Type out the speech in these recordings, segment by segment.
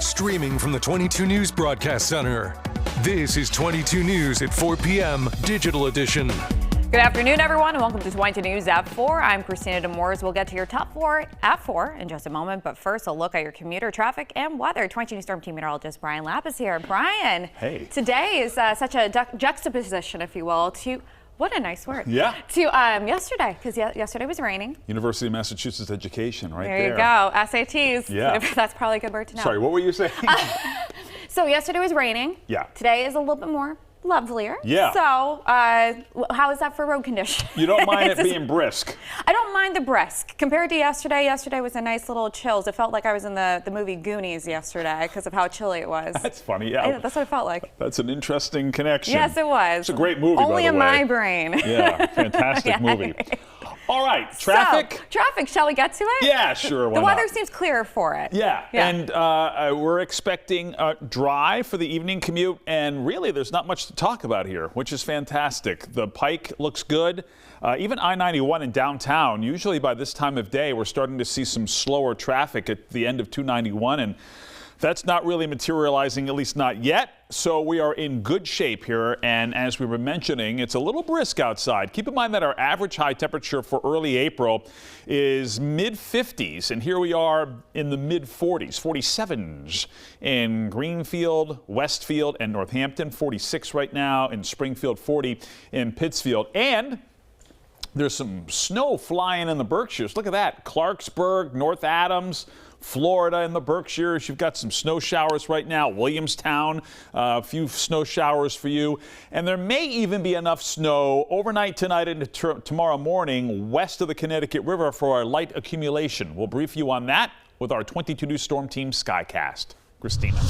Streaming from the 22 News Broadcast Center. This is 22 News at 4 p.m. Digital Edition. Good afternoon, everyone, and welcome to 22 News at 4. I'm Christina Demores. We'll get to your top 4 at 4 in just a moment, but first, a look at your commuter traffic and weather. 22 News Storm Team Meteorologist Brian Lapp is here. Brian, hey. Today is such a juxtaposition, if you will, to what a nice word. Yeah. To yesterday, because yesterday was raining. University of Massachusetts education, right there. There you go. SATs. Yeah. That's probably a good word to know. Sorry, what were you saying? So yesterday was raining. Yeah. Today is a little bit more lovelier. Yeah. So how is that for road conditions? You don't mind it being brisk? I don't mind the brisk. Compared to yesterday, yesterday was a nice little chills. It felt like I was in the movie Goonies yesterday because of how chilly it was. That's funny, yeah. That's what it felt like. That's an interesting connection. Yes, it was. It's a great movie, Only by the way. in my brain. Yeah, fantastic movie. Anyway. All right, traffic. So, traffic, shall we get to it? Yeah, sure. The weather seems clearer for it. Yeah. And we're expecting dry for the evening commute, and really there's not much to talk about here, which is fantastic. The Pike looks good. Even I-91 in downtown, usually by this time of day, we're starting to see some slower traffic at the end of 291, and that's not really materializing, at least not yet. So we are in good shape here. And as we were mentioning, it's a little brisk outside. Keep in mind that our average high temperature for early April is mid-50s. And here we are in the mid-40s, 47s in Greenfield, Westfield, and Northampton. 46 right now in Springfield, 40 in Pittsfield. And there's some snow flying in the Berkshires. Look at that. Clarksburg, North Adams, Florida in the Berkshires. You've got some snow showers right now. Williamstown, a few snow showers for you. And there may even be enough snow overnight tonight into tomorrow morning west of the Connecticut River for our light accumulation. We'll brief you on that with our 22 News Storm Team Skycast. Christina.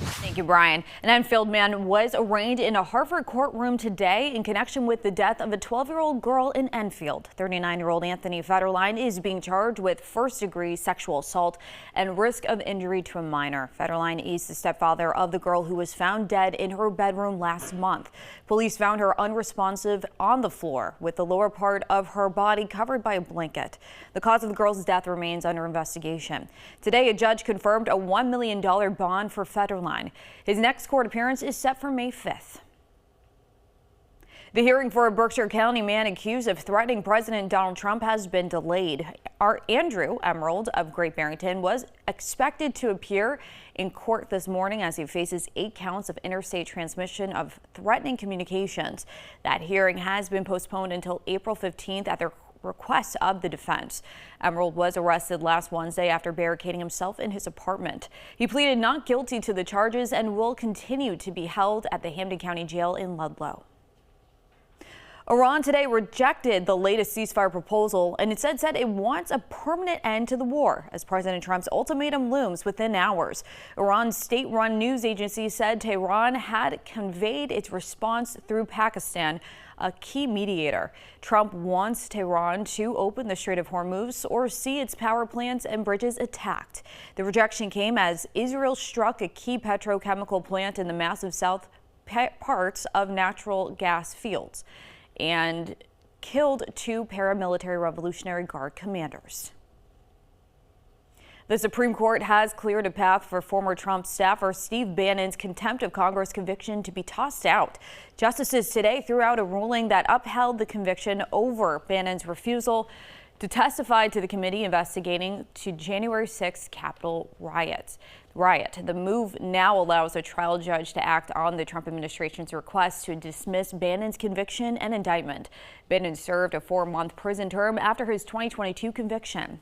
Thank you, Brian. An Enfield man was arraigned in a Hartford courtroom today in connection with the death of a 12-year-old girl in Enfield. 39-year-old Anthony Federline is being charged with first-degree sexual assault and risk of injury to a minor. Federline is the stepfather of the girl who was found dead in her bedroom last month. Police found her unresponsive on the floor with the lower part of her body covered by a blanket. The cause of the girl's death remains under investigation. Today, a judge confirmed a $1 million bond for Federline. His next court appearance is set for May 5th. The hearing for a Berkshire County man accused of threatening President Donald Trump has been delayed. Our Andrew Emerald of Great Barrington was expected to appear in court this morning as he faces 8 counts of interstate transmission of threatening communications. That hearing has been postponed until April 15th at the request of the defense. Emerald was arrested last Wednesday after barricading himself in his apartment. He pleaded not guilty to the charges and will continue to be held at the Hampden County Jail in Ludlow. Iran today rejected the latest ceasefire proposal and instead said it wants a permanent end to the war as President Trump's ultimatum looms within hours. Iran's state-run news agency said Tehran had conveyed its response through Pakistan, a key mediator. Trump wants Tehran to open the Strait of Hormuz or see its power plants and bridges attacked. The rejection came as Israel struck a key petrochemical plant in the massive south parts of natural gas fields and killed 2 paramilitary Revolutionary Guard commanders. The Supreme Court has cleared a path for former Trump staffer Steve Bannon's contempt of Congress conviction to be tossed out. Justices today threw out a ruling that upheld the conviction over Bannon's refusal to testify to the committee investigating to January 6th Capitol riot. The move now allows a trial judge to act on the Trump administration's request to dismiss Bannon's conviction and indictment. Bannon served a 4-month prison term after his 2022 conviction.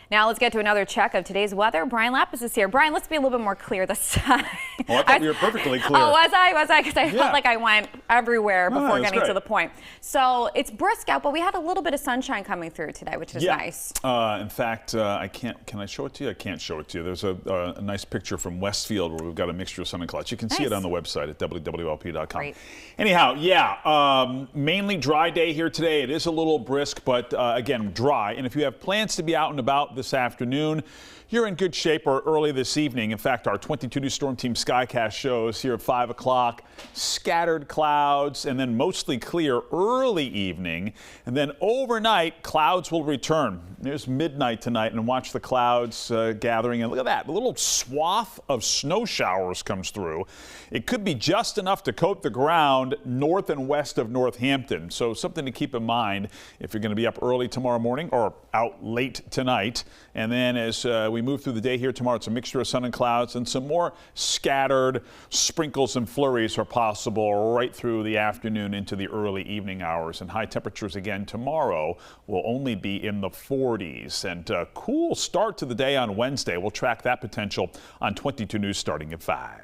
Now let's get to another check of today's weather. Brian Lapis is here. Brian, let's be a little bit more clear this time. Well, I thought you were perfectly clear. Oh, was I? Because I felt like I went everywhere before getting to the point. So it's brisk out, but we had a little bit of sunshine coming through today, which is nice. In fact, I can't. Can I show it to you? I can't show it to you. There's a nice picture from Westfield where we've got a mixture of sun and clouds. You can see it on the website at wwlp.com. Great. Anyhow, mainly dry day here today. It is a little brisk, but again, dry. And if you have plans to be out and about this afternoon. You're in good shape or early this evening. In fact, our 22 News Storm Team Skycast shows here at 5 o'clock, scattered clouds and then mostly clear early evening. And then overnight, clouds will return. There's midnight tonight, and watch the clouds gathering. And look at that, a little swath of snow showers comes through. It could be just enough to coat the ground north and west of Northampton. So something to keep in mind if you're going to be up early tomorrow morning or out late tonight. And then as we move through the day here tomorrow, it's a mixture of sun and clouds, and some more scattered sprinkles and flurries are possible right through the afternoon into the early evening hours. And high temperatures again tomorrow will only be in the 40s. And a cool start to the day on Wednesday. We'll track that potential on 22 News starting at 5.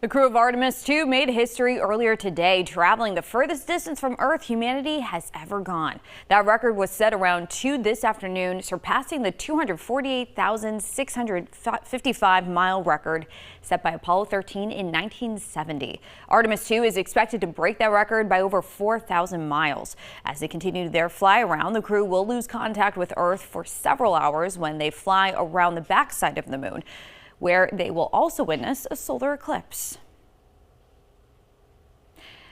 The crew of Artemis 2 made history earlier today, traveling the furthest distance from Earth humanity has ever gone. That record was set around 2 this afternoon, surpassing the 248,655-mile record set by Apollo 13 in 1970. Artemis 2 is expected to break that record by over 4,000 miles. As they continue their fly around, the crew will lose contact with Earth for several hours when they fly around the backside of the moon, where they will also witness a solar eclipse.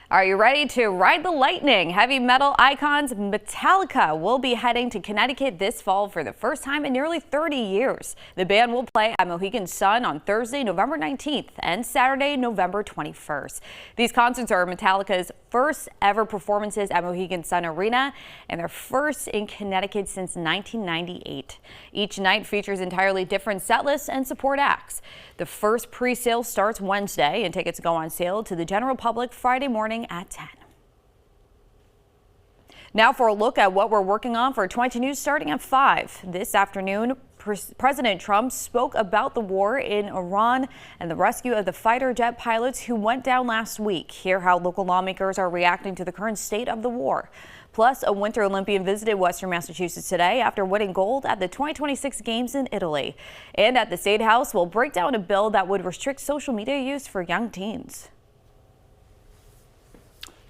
Are you ready to ride the lightning? Heavy metal icons Metallica will be heading to Connecticut this fall for the first time in nearly 30 years. The band will play at Mohegan Sun on Thursday, November 19th and Saturday, November 21st. These concerts are Metallica's first ever performances at Mohegan Sun Arena and their first in Connecticut since 1998. Each night features entirely different set lists and support acts. The first pre-sale starts Wednesday, and tickets go on sale to the general public Friday morning at 10. Now for a look at what we're working on for 22 News starting at 5. This afternoon, President Trump spoke about the war in Iran and the rescue of the fighter jet pilots who went down last week. Hear how local lawmakers are reacting to the current state of the war. Plus, a Winter Olympian visited Western Massachusetts today after winning gold at the 2026 Games in Italy. And at the State House, we'll break down a bill that would restrict social media use for young teens.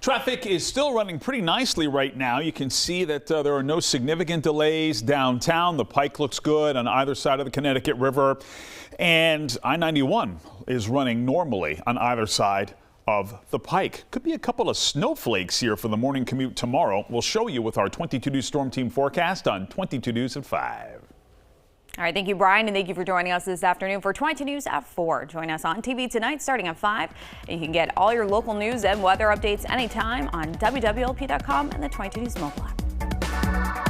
Traffic is still running pretty nicely right now. You can see that there are no significant delays downtown. The Pike looks good on either side of the Connecticut River. And I-91 is running normally on either side of the Pike. Could be a couple of snowflakes here for the morning commute tomorrow. We'll show you with our 22 News Storm Team forecast on 22 News at 5. All right, thank you, Brian, and thank you for joining us this afternoon for 22 News at 4. Join us on TV tonight starting at 5. And you can get all your local news and weather updates anytime on wwlp.com and the 22 News mobile app.